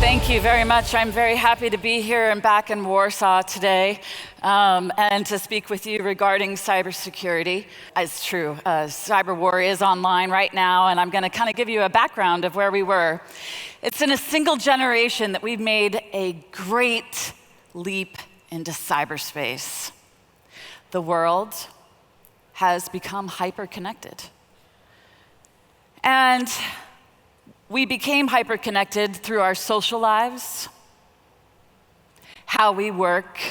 Thank you very much. I'm very happy to be here and back in Warsaw today and to speak with you regarding cybersecurity. It's true, cyber war is online right now, and I'm going to kind of give you a background of where we were. It's in a single generation that we've made a great leap into cyberspace. The world has become hyper-connected. And we became hyper-connected through our social lives, how we work,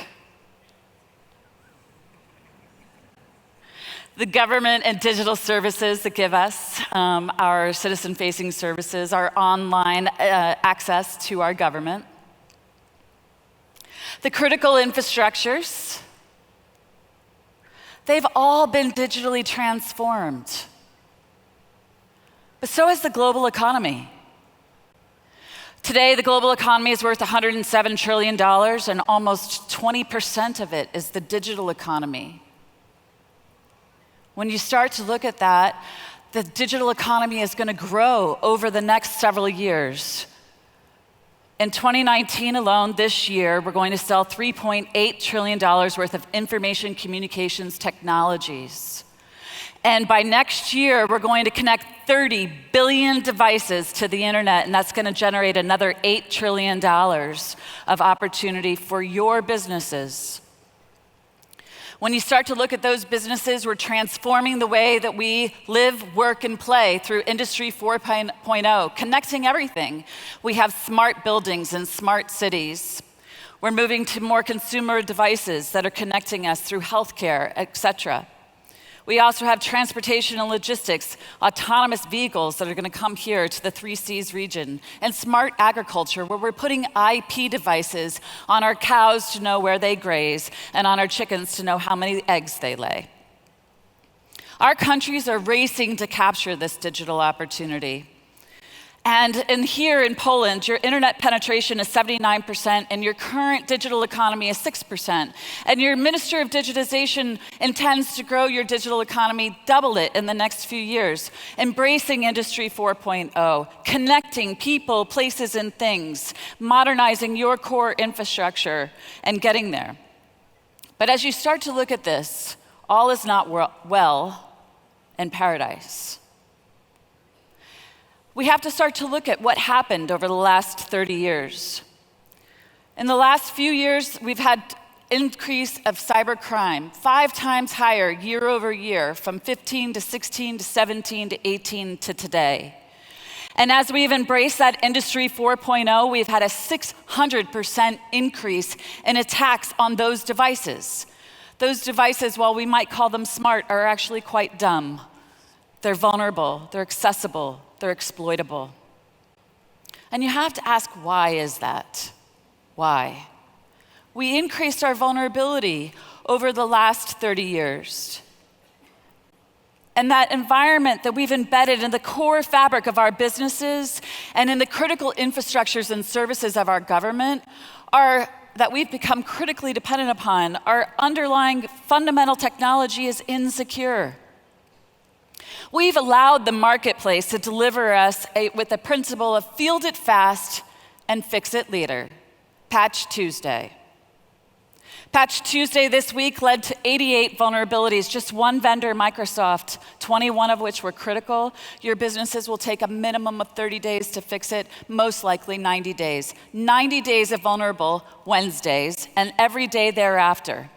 the government and digital services that give us, our citizen-facing services, our online access to our government, the critical infrastructures. They've all been digitally transformed. But so has the global economy. Today, the global economy is worth $107 trillion, and almost 20% of it is the digital economy. When you start to look at that, the digital economy is going to grow over the next several years. In 2019 alone, this year, we're going to sell $3.8 trillion worth of information communications technologies. And by next year, we're going to connect 30 billion devices to the internet, and that's going to generate another $8 trillion of opportunity for your businesses. When you start to look at those businesses, we're transforming the way that we live, work, and play through Industry 4.0, connecting everything. We have smart buildings and smart cities. We're moving to more consumer devices that are connecting us through healthcare, et cetera. We also have transportation and logistics, autonomous vehicles that are going to come here to the 3Cs region, and smart agriculture, where we're putting IP devices on our cows to know where they graze, and on our chickens to know how many eggs they lay. Our countries are racing to capture this digital opportunity. And here in Poland, your internet penetration is 79%, and your current digital economy is 6%. And your Minister of Digitization intends to grow your digital economy, double it in the next few years, embracing Industry 4.0, connecting people, places, and things, modernizing your core infrastructure, and getting there. But as you start to look at this, all is not well in paradise. We have to start to look at what happened over the last 30 years. In the last few years, we've had increase of cybercrime, 5 times higher year over year, from 15 to 16 to 17 to 18 to today. And as we've embraced that Industry 4.0, we've had a 600% increase in attacks on those devices. Those devices, while we might call them smart, are actually quite dumb. They're vulnerable, they're accessible, they're exploitable. And you have to ask, why is that? Why? We increased our vulnerability over the last 30 years. And that environment that we've embedded in the core fabric of our businesses and in the critical infrastructures and services of our government that we've become critically dependent upon, our underlying fundamental technology is insecure. We've allowed the marketplace to deliver us with the principle of field it fast and fix it later. Patch Tuesday. Patch Tuesday this week led to 88 vulnerabilities, just one vendor, Microsoft, 21 of which were critical. Your businesses will take a minimum of 30 days to fix it, most likely 90 days. 90 days of vulnerable Wednesdays, and every day thereafter.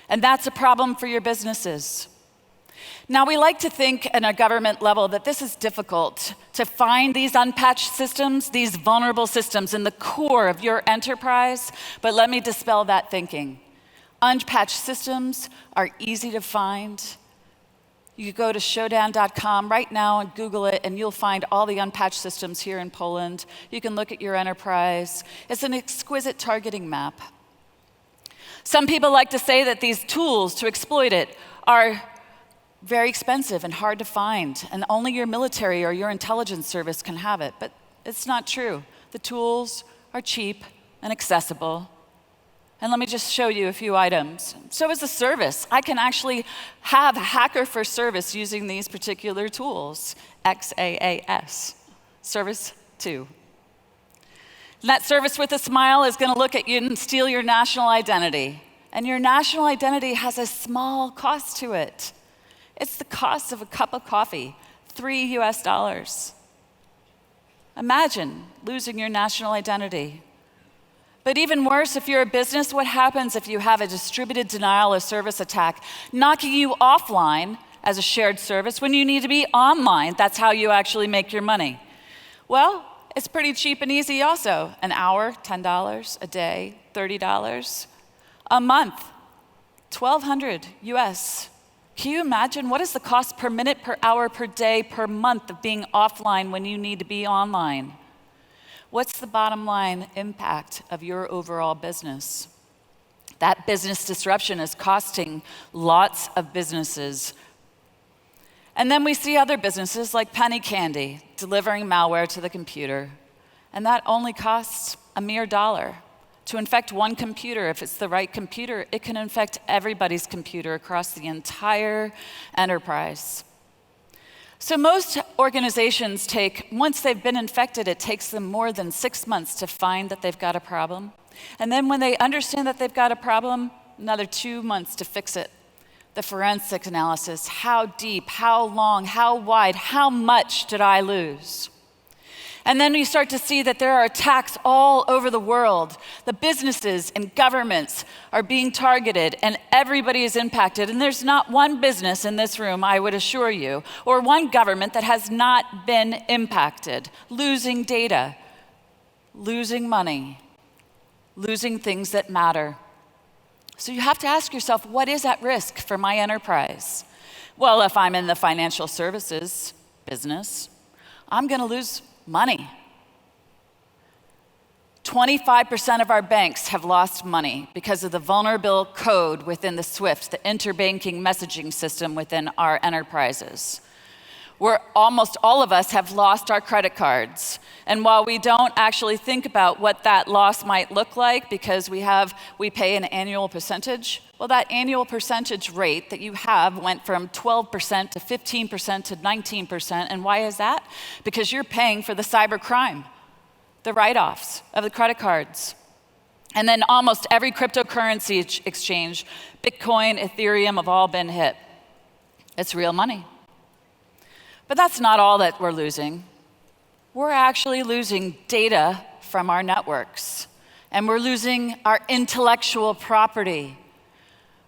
And that's a problem for your businesses. Now, we like to think at a government level that this is difficult, to find these unpatched systems, these vulnerable systems in the core of your enterprise, but let me dispel that thinking. Unpatched systems are easy to find. You go to showdown.com right now and Google it, and you'll find all the unpatched systems here in Poland. You can look at your enterprise. It's an exquisite targeting map. Some people like to say that these tools to exploit it are very expensive and hard to find, and only your military or your intelligence service can have it. But it's not true. The tools are cheap and accessible. And let me just show you a few items. So is the service. I can actually have a hacker for service using these particular tools. XAAS, Service 2. And that service with a smile is going to look at you and steal your national identity. And your national identity has a small cost to it. It's the cost of a cup of coffee, $3 US. Imagine losing your national identity. But even worse, if you're a business, what happens if you have a distributed denial of service attack, knocking you offline as a shared service when you need to be online? That's how you actually make your money. Well, it's pretty cheap and easy also. An hour, $10, a day, $30, a month, $1,200 US. Can you imagine what is the cost per minute, per hour, per day, per month of being offline when you need to be online? What's the bottom line impact of your overall business? That business disruption is costing lots of businesses. And then we see other businesses like Penny Candy delivering malware to the computer. And that only costs a mere $1. To infect one computer, if it's the right computer, it can infect everybody's computer across the entire enterprise. So most organizations once they've been infected, it takes them more than 6 months to find that they've got a problem. And then when they understand that they've got a problem, another 2 months to fix it. The forensic analysis, how deep, how long, how wide, how much did I lose? And then you start to see that there are attacks all over the world. The businesses and governments are being targeted, and everybody is impacted. And there's not one business in this room, I would assure you, or one government that has not been impacted. Losing data, losing money, losing things that matter. So you have to ask yourself, what is at risk for my enterprise? Well, if I'm in the financial services business, I'm going to lose money. 25% of our banks have lost money because of the vulnerable code within the SWIFT, the interbanking messaging system within our enterprises. Where almost all of us have lost our credit cards. And while we don't actually think about what that loss might look like because we pay an annual percentage, well, that annual percentage rate that you have went from 12% to 15% to 19%. And why is that? Because you're paying for the cyber crime, the write-offs of the credit cards. And then almost every cryptocurrency exchange, Bitcoin, Ethereum, have all been hit. It's real money. But that's not all that we're losing. We're actually losing data from our networks, and we're losing our intellectual property.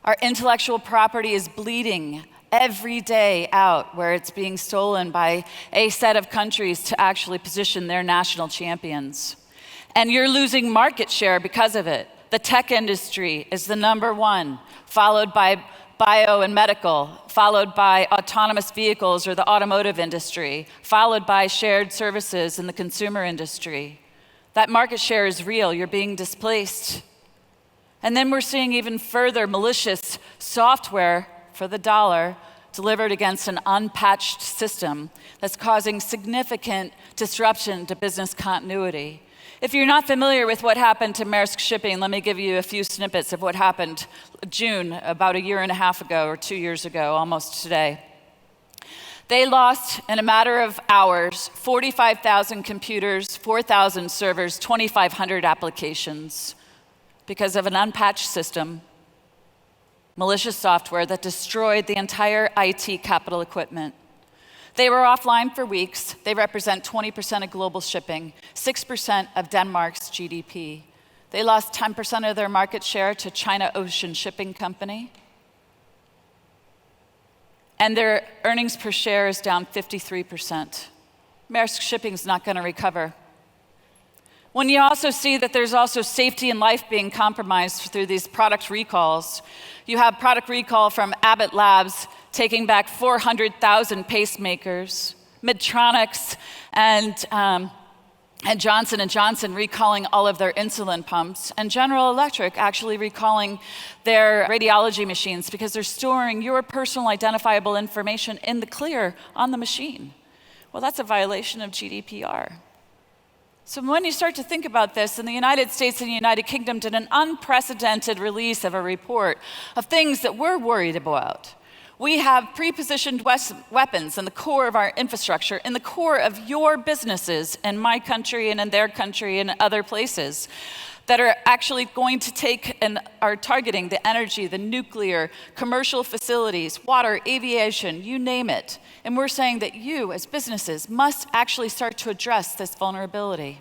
Our intellectual property is bleeding every day out, where it's being stolen by a set of countries to actually position their national champions. And you're losing market share because of it. The tech industry is the number one, followed by bio and medical, followed by autonomous vehicles or the automotive industry, followed by shared services in the consumer industry. That market share is real. You're being displaced. And then we're seeing even further malicious software for the dollar delivered against an unpatched system that's causing significant disruption to business continuity. If you're not familiar with what happened to Maersk Shipping, let me give you a few snippets of what happened June, about 1.5 years ago or 2 years ago, almost today. They lost, in a matter of hours, 45,000 computers, 4,000 servers, 2,500 applications because of an unpatched system, malicious software that destroyed the entire IT capital equipment. They were offline for weeks. They represent 20% of global shipping, 6% of Denmark's GDP. They lost 10% of their market share to China Ocean Shipping Company. And their earnings per share is down 53%. Maersk Shipping's not going to recover. When you also see that there's also safety and life being compromised through these product recalls, you have product recall from Abbott Labs taking back 400,000 pacemakers, Medtronic and Johnson & Johnson recalling all of their insulin pumps, and General Electric actually recalling their radiology machines because they're storing your personal identifiable information in the clear on the machine. Well, that's a violation of GDPR. So when you start to think about this, and the United States and the United Kingdom did an unprecedented release of a report of things that we're worried about. We have pre-positioned weapons in the core of our infrastructure, in the core of your businesses in my country and in their country and other places that are actually going to take and are targeting the energy, the nuclear, commercial facilities, water, aviation, you name it. And we're saying that you, as businesses, must actually start to address this vulnerability.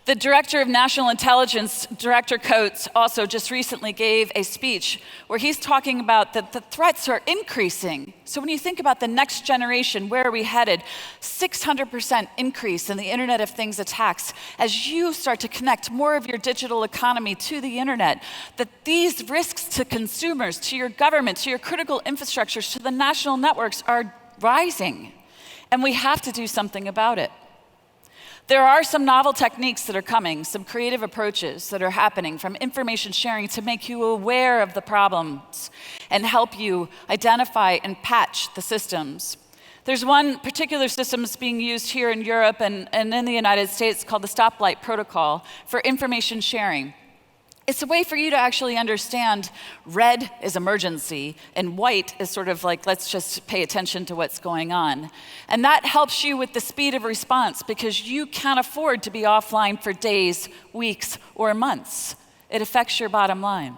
The Director of National Intelligence, Director Coates, also just recently gave a speech where he's talking about that the threats are increasing. So when you think about the next generation, where are we headed? 600% increase in the Internet of Things attacks as you start to connect more of your digital economy to the internet, that these risks to consumers, to your government, to your critical infrastructures, to the national networks are rising. And we have to do something about it. There are some novel techniques that are coming, some creative approaches that are happening from information sharing to make you aware of the problems and help you identify and patch the systems. There's one particular system that's being used here in Europe and in the United States called the Stoplight Protocol for information sharing. It's a way for you to actually understand red is emergency and white is sort of like, let's just pay attention to what's going on. And that helps you with the speed of response because you can't afford to be offline for days, weeks, or months. It affects your bottom line.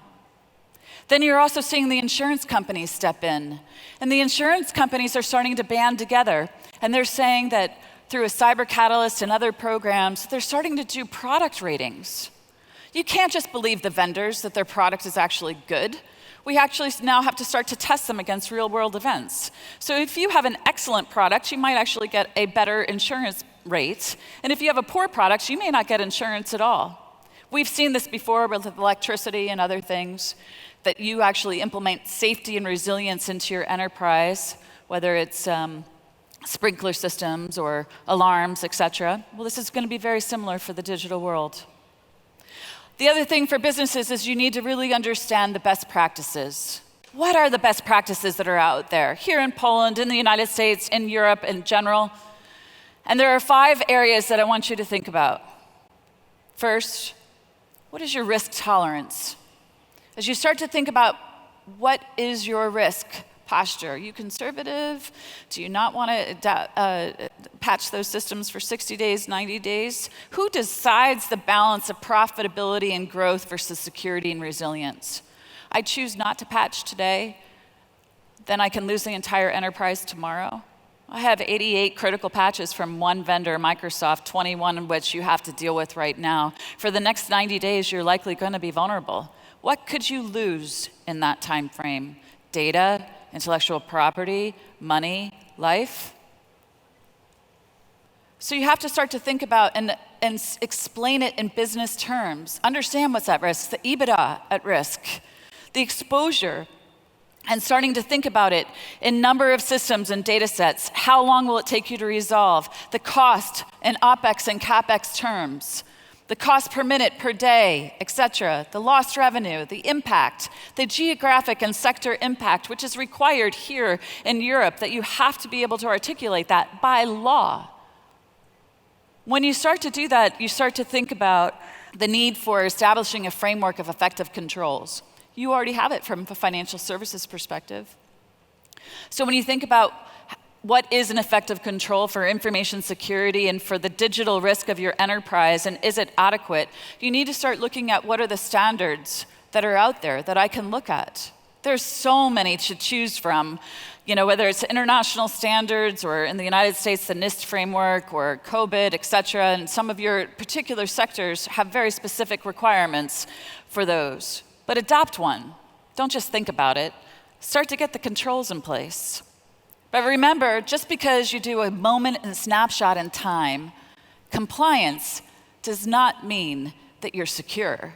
Then you're also seeing the insurance companies step in. And the insurance companies are starting to band together. And they're saying that through a cyber catalyst and other programs, they're starting to do product ratings. You can't just believe the vendors that their product is actually good. We actually now have to start to test them against real world events. So if you have an excellent product, you might actually get a better insurance rate. And if you have a poor product, you may not get insurance at all. We've seen this before with electricity and other things, that you actually implement safety and resilience into your enterprise, whether it's sprinkler systems or alarms, et cetera. Well, this is going to be very similar for the digital world. The other thing for businesses is you need to really understand the best practices. What are the best practices that are out there? Here in Poland, in the United States, in Europe in general. And there are 5 areas that I want you to think about. First, what is your risk tolerance? As you start to think about what is your risk posture. Are you conservative? Do you not want to patch those systems for 60 days, 90 days? Who decides the balance of profitability and growth versus security and resilience? I choose not to patch today, then I can lose the entire enterprise tomorrow. I have 88 critical patches from one vendor, Microsoft, 21 of which you have to deal with right now. For the next 90 days, you're likely going to be vulnerable. What could you lose in that time frame? Data, intellectual property, money, life. So you have to start to think about and explain it in business terms. Understand what's at risk, the EBITDA at risk, the exposure, and starting to think about it in number of systems and data sets. How long will it take you to resolve? The cost in OpEx and CapEx terms. The cost per minute, per day, et cetera, the lost revenue, the impact, the geographic and sector impact, which is required here in Europe, that you have to be able to articulate that by law. When you start to do that, you start to think about the need for establishing a framework of effective controls. You already have it from a financial services perspective. So when you think about what is an effective control for information security and for the digital risk of your enterprise, and is it adequate? You need to start looking at what are the standards that are out there that I can look at. There's so many to choose from, whether it's international standards or in the United States, the NIST framework or COBIT, et cetera, and some of your particular sectors have very specific requirements for those. But adopt one. Don't just think about it. Start to get the controls in place. But remember, just because you do a moment and snapshot in time, compliance does not mean that you're secure.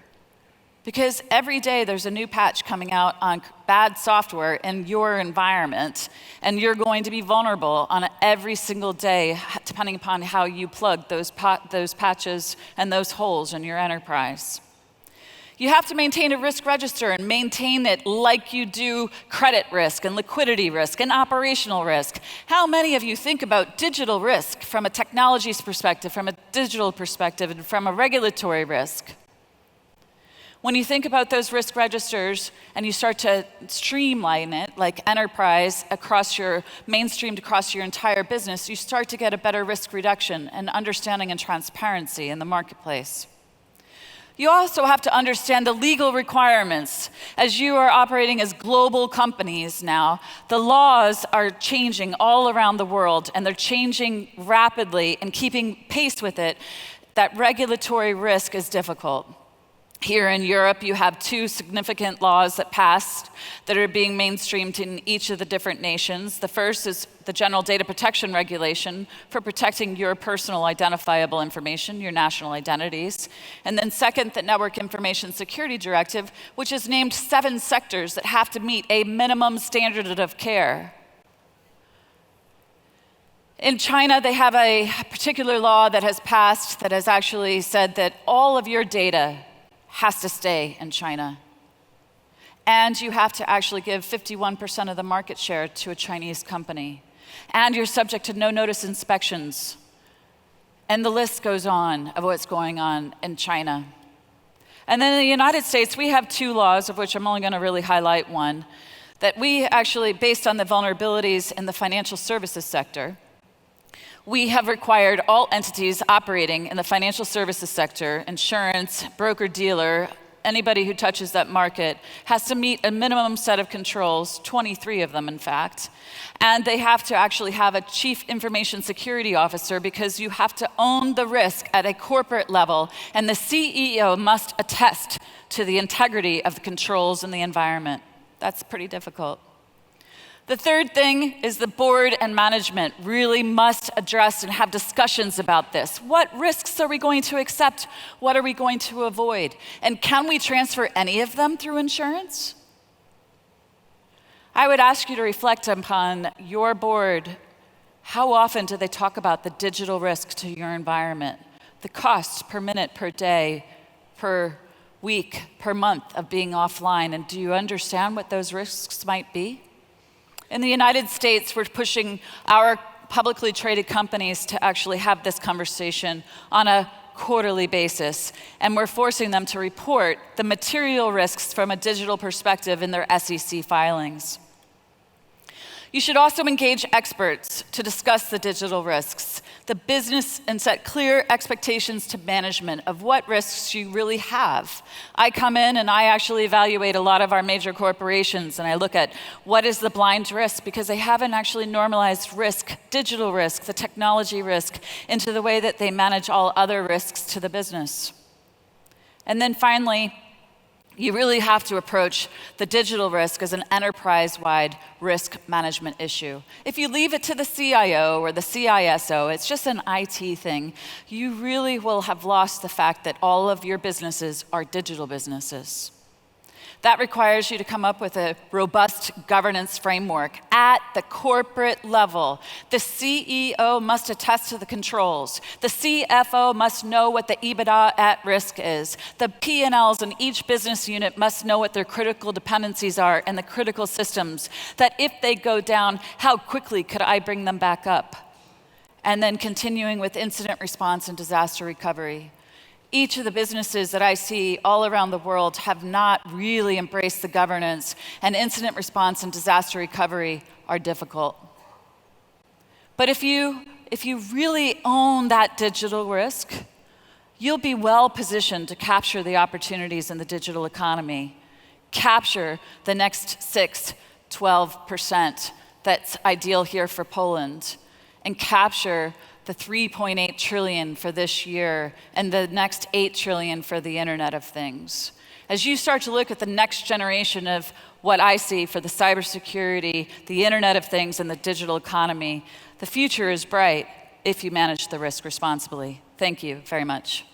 Because every day there's a new patch coming out on bad software in your environment, and you're going to be vulnerable on every single day, depending upon how you plug those patches and those holes in your enterprise. You have to maintain a risk register and maintain it like you do credit risk and liquidity risk and operational risk. How many of you think about digital risk from a technology's perspective, from a digital perspective, and from a regulatory risk? When you think about those risk registers and you start to streamline it, like enterprise mainstreamed across your entire business, you start to get a better risk reduction and understanding and transparency in the marketplace. You also have to understand the legal requirements. As you are operating as global companies now, the laws are changing all around the world, and they're changing rapidly, and keeping pace with it, that regulatory risk is difficult. Here in Europe, you have 2 significant laws that passed that are being mainstreamed in each of the different nations. The first is the General Data Protection Regulation for protecting your personal identifiable information, your national identities. And then second, the Network Information Security Directive, which has named 7 sectors that have to meet a minimum standard of care. In China, they have a particular law that has passed that has actually said that all of your data has to stay in China. And you have to actually give 51% of the market share to a Chinese company. And you're subject to no notice inspections. And the list goes on of what's going on in China. And then in the United States, we have 2 laws, of which I'm only going to really highlight one, that we actually, based on the vulnerabilities in the financial services sector, we have required all entities operating in the financial services sector, insurance, broker-dealer, anybody who touches that market, has to meet a minimum set of controls, 23 of them in fact, and they have to actually have a chief information security officer because you have to own the risk at a corporate level, and the CEO must attest to the integrity of the controls in the environment. That's pretty difficult. The third thing is the board and management really must address and have discussions about this. What risks are we going to accept? What are we going to avoid? And can we transfer any of them through insurance? I would ask you to reflect upon your board. How often do they talk about the digital risk to your environment? The costs per minute, per day, per week, per month of being offline, and do you understand what those risks might be? In the United States, we're pushing our publicly traded companies to actually have this conversation on a quarterly basis, and we're forcing them to report the material risks from a digital perspective in their SEC filings. You should also engage experts to discuss the digital risks, the business, and set clear expectations to management of what risks you really have. I come in and I actually evaluate a lot of our major corporations, and I look at what is the blind risk, because they haven't actually normalized risk, digital risk, the technology risk, into the way that they manage all other risks to the business. And then finally, you really have to approach the digital risk as an enterprise-wide risk management issue. If you leave it to the CIO or the CISO, it's just an IT thing, you really will have lost the fact that all of your businesses are digital businesses. That requires you to come up with a robust governance framework at the corporate level. The CEO must attest to the controls. The CFO must know what the EBITDA at risk is. The P&Ls in each business unit must know what their critical dependencies are and the critical systems, that if they go down, how quickly could I bring them back up? And then continuing with incident response and disaster recovery. Each of the businesses that I see all around the world have not really embraced the governance, and incident response and disaster recovery are difficult. But if you really own that digital risk, you'll be well positioned to capture the opportunities in the digital economy, capture the next 12% that's ideal here for Poland, and capture the 3.8 trillion for this year and the next 8 trillion for the Internet of Things. As you start to look at the next generation of what I see for the cybersecurity, the Internet of Things, and the digital economy, the future is bright if you manage the risk responsibly. Thank you very much.